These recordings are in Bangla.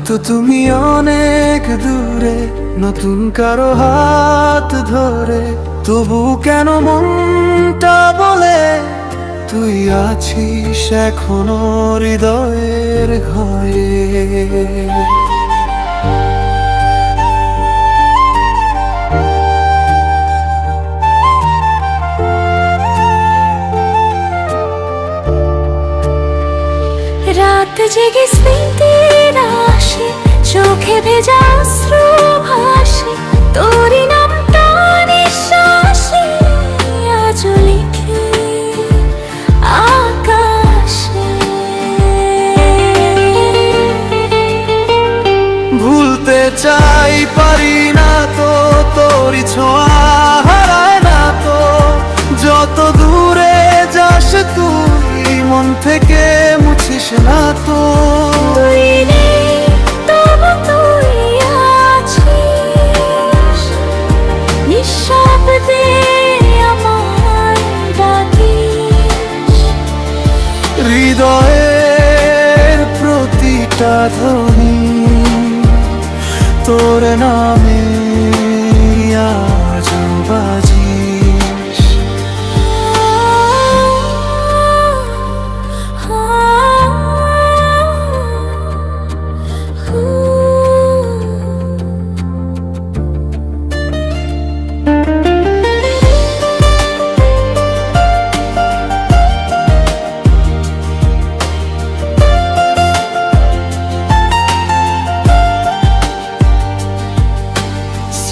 হয়তো তুমি অনেক দূরে, নতুন কারো হাত ধরে, তবু কেন মনটা বলে তুই আছিস এখনো হৃদয়ের ঘরে। রাত জেগে স্মৃতির আসে, চোখে ভেজা অশ্রু ভাসে, তোরই নামটা নিঃশ্বাসে আজ লিখি আকাশে। ভুলতে চাই পারি না তো, তোরই ছোঁয়া হারায় না তো, যত দূরে যাস তুই মন থেকে মুছিস না তো। তুই নেই তবু তুই আছিস, নিঃশব্দে আমায় ডাকিস। হৃদয়ের প্রতিটা ধ্বনি তোর নামে আজ বাজিস।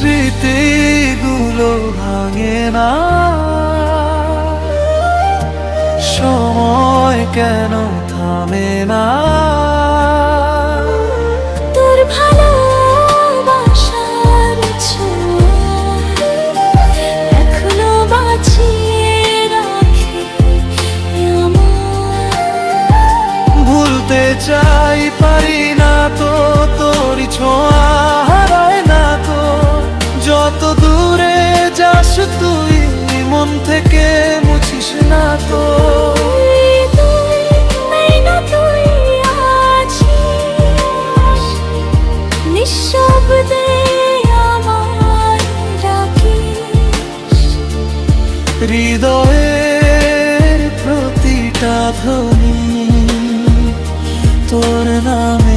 স্মৃতিগুলো ভাঙে না, সময় কেন থামে না। তোর ভালোবাসার ছোঁয়া এখনো বাঁচিয়ে রাখে আমায়। ভুলতে চাই পারি না তো, তোরই ছোঁয়া হারায় না তো, যত দূরে যাস তুই মন থেকে মুছিস না তো। নিঃশব্দে আমায় ডাকিস। হৃদয়ের প্রতিটা ধ্বনি তোর নামে